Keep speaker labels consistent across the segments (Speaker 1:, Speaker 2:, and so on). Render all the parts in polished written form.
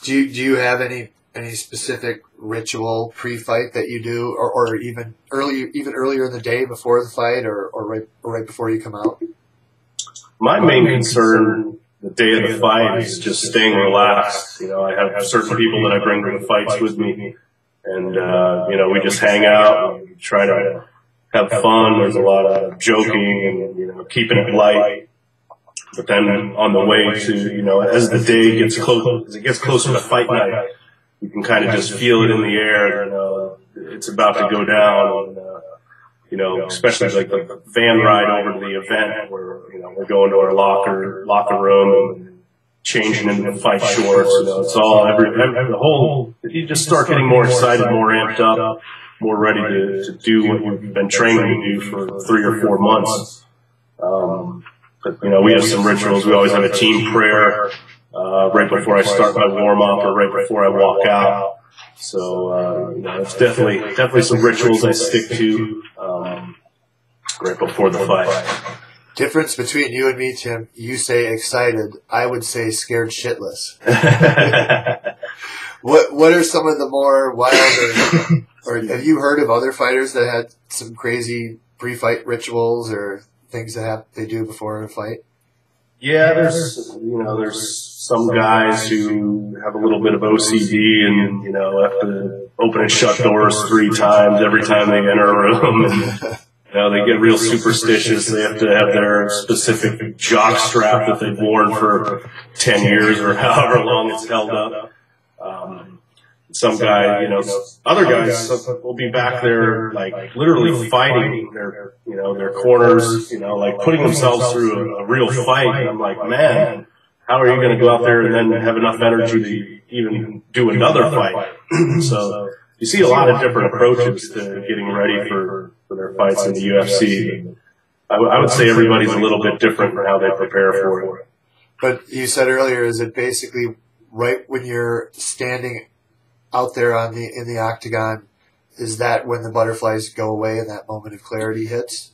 Speaker 1: Do you have any specific ritual pre-fight that you do, or even earlier in the day before the fight, or right before you come out?
Speaker 2: My main concern the day of the fight is just staying relaxed. I have certain people that I bring to the fights with me, and we just hang out and try to have fun. There's a lot of joking and keeping it light. But then on the way to as the day gets close, as it gets closer to fight night, you can kind of just feel it in the air. It's about to go down. Especially like the van ride over to the event where we're going to our locker room and changing into the fight shorts. It's all the whole. You just start getting more excited, more amped up, more ready to do what you've been training to do for 3 or 4 months. But we have some rituals. We always have a team prayer right before I start my warm up or right before I walk out. So it's definitely some rituals I stick to right before the fight.
Speaker 1: Difference between you and me, Tim. You say excited. I would say scared shitless. What are some of the more wild or have you heard of other fighters that had some crazy pre-fight rituals or things that they do before a fight?
Speaker 2: Yeah, there's some guys who have a little bit of OCD and have to open and shut doors 3 times every time they enter a room, and they get real superstitious. They have to have their specific jock strap that they've worn for 10 years or however long it's held up. Some guy, other guys will be back there, like literally fighting their corners, like putting themselves through a real fight. And I'm like, man, how are you going to go out there and then have enough energy to even do another fight? So you see a lot of different approaches to getting ready for their fights in the UFC. I would say everybody's a little bit different in how they prepare for it.
Speaker 1: But you said earlier, is it basically right when you're standing out there in the octagon, is that when the butterflies go away and that moment of clarity hits?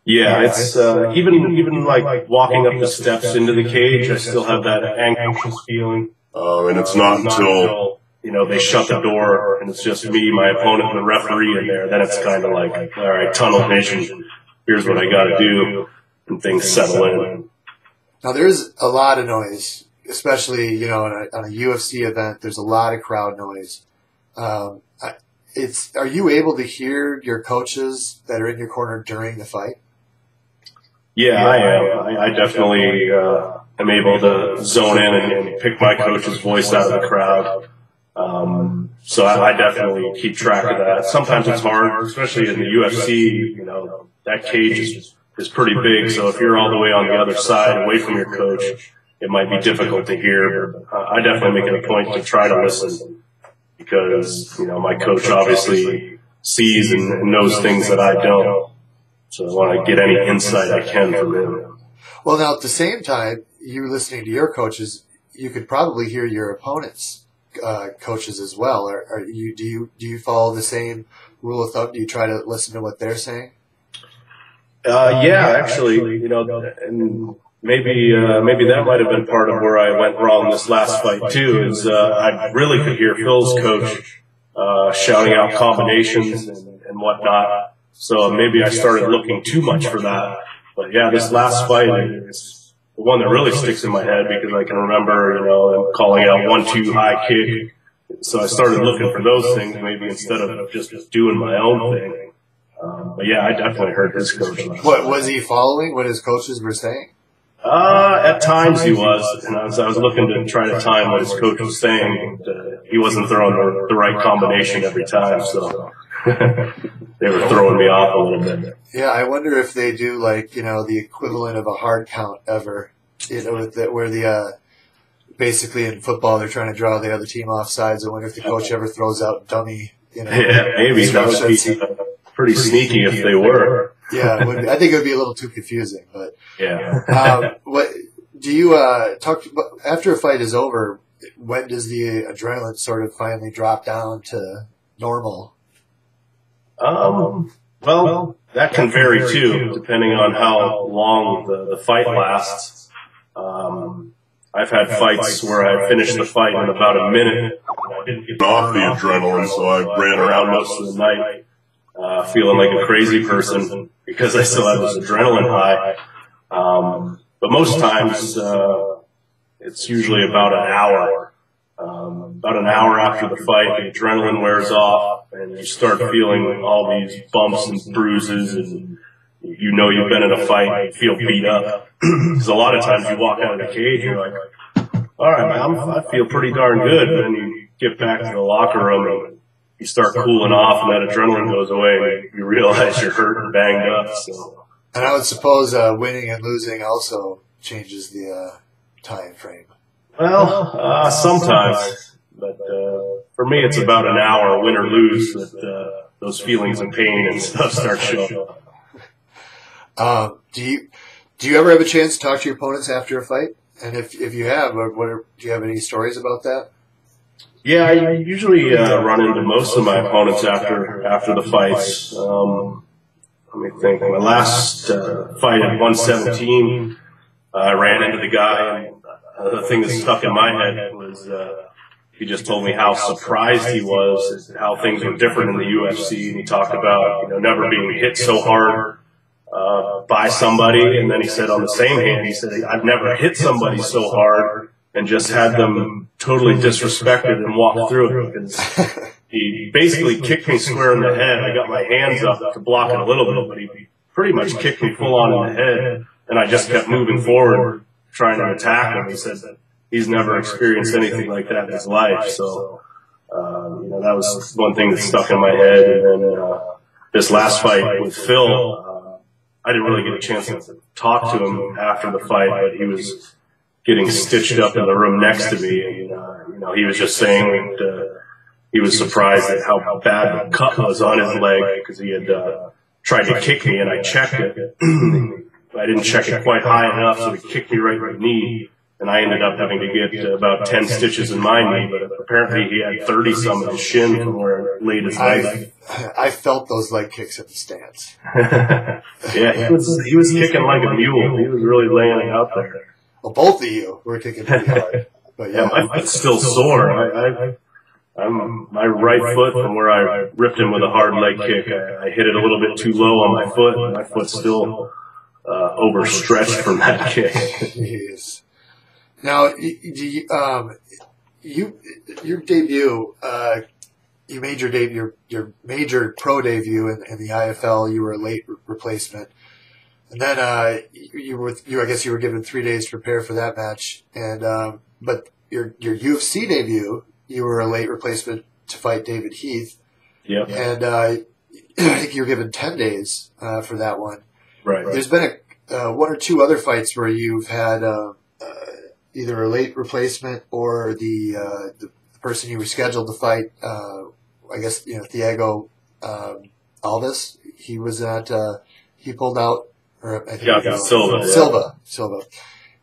Speaker 2: Yeah, it's even like walking up the steps into the cage, I still have that anxious feeling. And it's not until they shut the door and it's just me, my opponent, and the referee in there. Then it's kind of like, all right, tunnel vision. Here's what I got to do, and things settle in.
Speaker 1: Now there's a lot of noise. Especially, on a UFC event, there's a lot of crowd noise. Are you able to hear your coaches that are in your corner during the fight?
Speaker 2: Yeah, I am. I definitely am able to zone in and pick my coach's voice out of the crowd. So I definitely keep track of that. Sometimes it's hard, especially in the UFC. That cage is pretty big. So if you're all the way on the other side, away from your coach, it might be difficult to hear. I definitely make it a point to try to listen because, my coach obviously sees and knows things that I don't. So I want to get any insight I can from him.
Speaker 1: Well, now at the same time, you listening to your coaches, you could probably hear your opponent's coaches as well. Do you follow the same rule of thumb? Do you try to listen to what they're saying?
Speaker 2: Yeah, actually, and maybe that might have been part of where I went wrong this last fight too. Is I really could hear Phil's coach shouting out combinations and whatnot. So maybe I started looking too much for that. But yeah, this last fight is the one that really sticks in my head because I can remember, them calling out 1-2 high kick. So I started looking for those things maybe instead of just doing my own thing. But yeah, I definitely heard his coach.
Speaker 1: What was he following? What his coaches were saying?
Speaker 2: At times he was, and I was looking to try to time what his coach was saying. But, he wasn't throwing the right combination every time, so they were throwing me off a little bit.
Speaker 1: Yeah, I wonder if they do the equivalent of a hard count ever. Where basically in football they're trying to draw the other team off sides. I wonder if the coach ever throws out dummy.
Speaker 2: Yeah, maybe that would be pretty sneaky if they were.
Speaker 1: Yeah, I think it would be a little too confusing, but
Speaker 2: yeah.
Speaker 1: What do you talk after a fight is over? When does the adrenaline sort of finally drop down to normal?
Speaker 2: Well, that can vary too, depending on how long the fight lasts. I've had fights where I finished the fight in about a minute. I didn't get off the adrenaline, so I ran around most of the night feeling like a crazy person because I still had this adrenaline high. But most times it's usually about an hour. About an hour after the fight, the adrenaline wears off, and you start feeling all these bumps and bruises, and you know you've been in a fight, you feel beat up. Because a lot of times you walk out of the cage, you're like, all right, man, I feel pretty darn good. But then you get back to the locker room, and you start cooling off, and that adrenaline goes away, and you realize you're hurt and banged up. So.
Speaker 1: And I would suppose winning and losing also changes the time frame.
Speaker 2: Well, sometimes, but for me, it's about an hour, win or lose, that those feelings of pain and stuff start showing up.
Speaker 1: Do you ever have a chance to talk to your opponents after a fight? And if you have, do you have any stories about that?
Speaker 2: Yeah, I usually run into most of my opponents after the fights. Let me think. My last fight at 117, I ran into the guy. The thing that stuck in my head was he just told me how surprised he was at how things were different in the UFC, and he talked about never being hit so hard by somebody. And then he said on the same hand, he said, I've never hit somebody so hard and just had them totally disrespected and walk through it. Because he basically kicked me square in the head. I got my hands up to block it a little bit, but he pretty much kicked me full on in the head, and I just kept moving forward, trying to attack him. He said that he's never experienced anything like that in his life. So, that was one thing that stuck in my head. And then, this last fight with Phil, I didn't really get a chance to talk to him after the fight, but he was getting stitched up in the room next to me. And, he was just saying that, he was surprised at how bad the cut was on his leg because he had, tried to kick me, and I checked it. I didn't check it quite high enough, so he kicked me right in the knee, and I ended up having to get about 10 stitches in my knee, but apparently he had 30-some in his shin from where it laid his leg.
Speaker 1: I felt those leg kicks at the stands.
Speaker 2: Yeah, he was kicking like a mule. He was really laying it out there.
Speaker 1: Well, both of you were kicking pretty hard. But yeah,
Speaker 2: my foot's still sore. My right foot, from where I ripped him with a hard leg kick, I hit it a little bit too low on my foot, and my foot's still overstretched from that kick.
Speaker 1: Jeez. Now, your debut, you made your major pro debut in the IFL. You were a late replacement, and then I guess you were given 3 days to prepare for that match. And but your UFC debut, you were a late replacement to fight David Heath.
Speaker 2: Yep.
Speaker 1: And I think you were given 10 days for that one.
Speaker 2: Right.
Speaker 1: There's been one or two other fights where you've had either a late replacement or the person you were scheduled to fight. I guess Thiago Alves. He was at he pulled out, or I think Silva.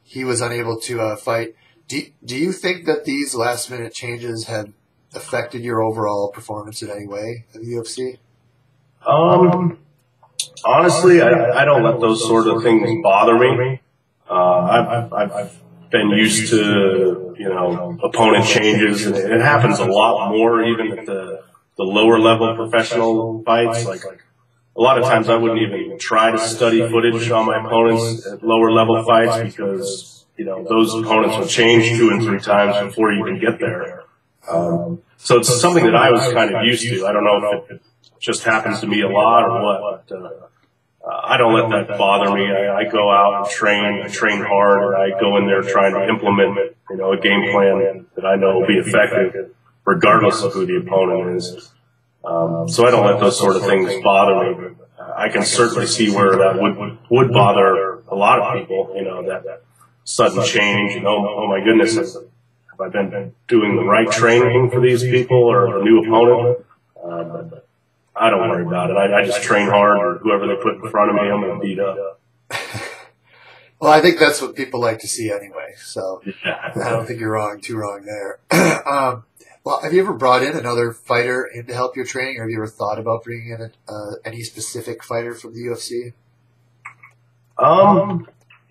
Speaker 1: He was unable to fight. Do you think that these last minute changes have affected your overall performance in any way in the UFC?
Speaker 2: Honestly, I don't let those sort of things bother me. I've been used to, opponent changes, and it happens a lot more even at the lower level professional fights. Like a lot of times I wouldn't even try to study footage on my opponents at lower level fights because, those opponents will change 2 and 3 times before you can get there. So it's something that I was kind of used to. I don't know if it just happens to me a lot or what, but I don't let that bother me. I go out and train hard, and I go in there trying to implement, a game plan that I know will be effective regardless of who the opponent is. So I don't let those sort of things bother me. I can certainly see where that would bother a lot of people, that sudden change. Oh my goodness, have I been doing the right training for these people or a new opponent? But I don't worry about it. I just train hard, or whoever they put in front of me, I'm going to beat up.
Speaker 1: Well, I think that's what people like to see anyway. So
Speaker 2: yeah.
Speaker 1: I don't think you're too wrong there. Well, have you ever brought in another fighter in to help your training, or have you ever thought about bringing in any specific fighter from the UFC?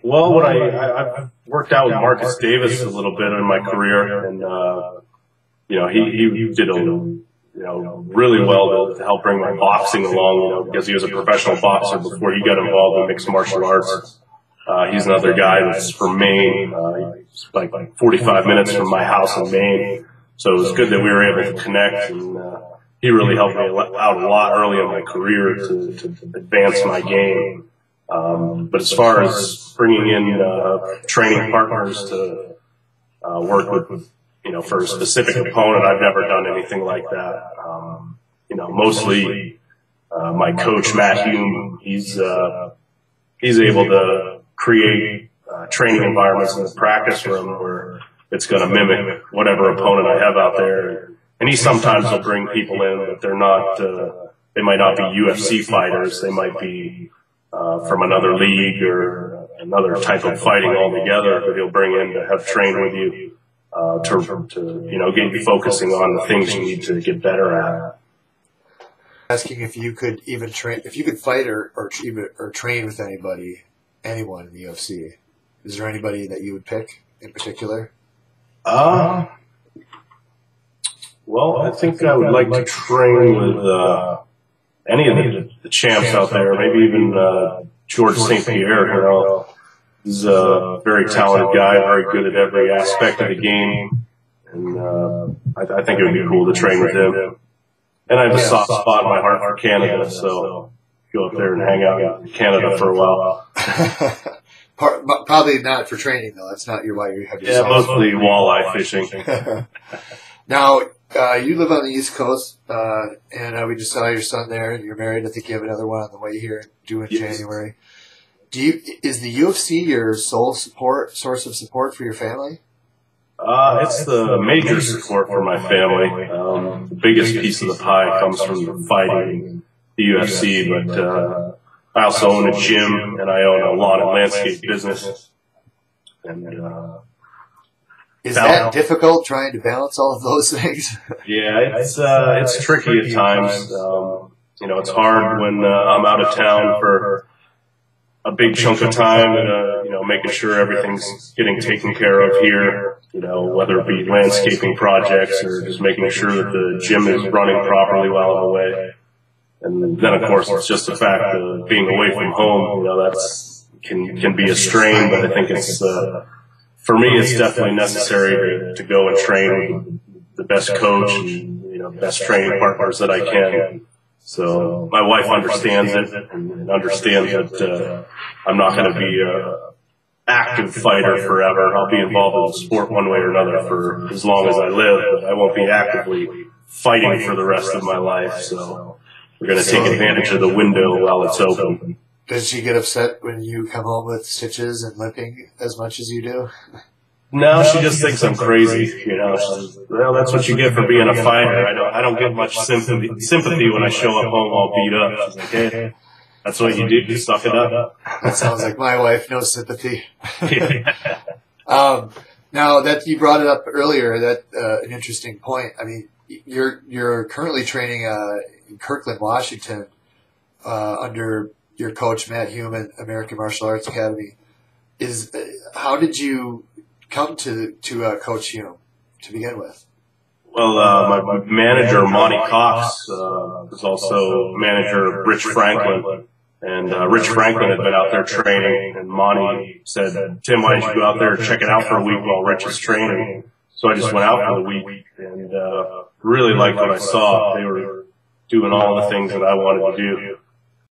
Speaker 2: Well, I've worked out with Marcus Davis a little bit in my career, and he did really well to help bring my boxing along, because he was a professional boxer before he got involved in mixed martial arts. He's another guy that's from Maine. He's like 45 minutes from my house in Maine, so it was good that we were able to connect. And he really helped me out a lot early in my career to advance my game. But as far as bringing in training partners to work with, for a specific opponent, I've never done anything like that. Mostly my coach Matt Hume, he's able to create training environments in the practice room where it's going to mimic whatever opponent I have out there. And he sometimes will bring people in, but they're not. They might not be UFC fighters. They might be from another league or another type of fighting altogether, that he'll bring in to have trained with you to get you focusing on the things you need to get better at.
Speaker 1: Asking if you could even train, if you could fight or train with anyone in the UFC. Is there anybody that you would pick in particular?
Speaker 2: Well, I think I would like to train with any of the champs out there, maybe even George St. Pierre. He's a very talented guy, very good at every aspect of the game, and I think it would be cool to train with him. And I have a soft spot in my heart for Canada, so go up there and hang out in Canada for a while.
Speaker 1: Probably not for training, though. That's not why you have your
Speaker 2: mostly walleye fishing.
Speaker 1: Now, you live on the East Coast, and we just saw your son there, and you're married. I think you have another one on the way here due in January. Is the UFC your sole source of support for your family?
Speaker 2: It's the major support for my family. The biggest piece of the pie comes from fighting the UFC, but I also own a gym, and I own a lawn and landscape business. And
Speaker 1: is that difficult, trying to balance all of those things?
Speaker 2: Yeah, it's tricky at times. It's hard when I'm out of town for a big chunk of time, and making sure everything's getting taken care of here. Whether it be landscaping projects or just making sure that the gym is running properly while I'm away. And then, of course, it's just the fact of being away from home. That's can be a strain, but I think it's for me, it's definitely necessary to go and train with the best coach and best training partners that I can. So my wife understands it and understands that I'm not going to be a active fighter forever. I'll be involved in the sport one way or another for as long as I live, but I won't be actively fighting for the rest of my life. So we're going to take advantage of the window while it's open.
Speaker 1: Does she get upset when you come home with stitches and limping as much as you do?
Speaker 2: No, she just thinks I'm crazy. She says, well, that's what you get for being a fighter. I don't get much sympathy when I show up home all beat up. She's like, hey, that's what you do. You suck it up.
Speaker 1: That sounds like my wife. No sympathy. Now that you brought it up earlier, that an interesting point. I mean, you're currently training in Kirkland, Washington, under your coach Matt Hume at American Martial Arts Academy. How did you come to Coach Hume to begin with?
Speaker 2: Well, my manager Monty Cox was also manager of Rich Franklin, and Rich Franklin had been out there training, and Monty said, "Tim, why don't you go out there and check it out for a week while Rich is training?" So I just went out for the week and really liked what I saw. They were doing all the things that I wanted to do.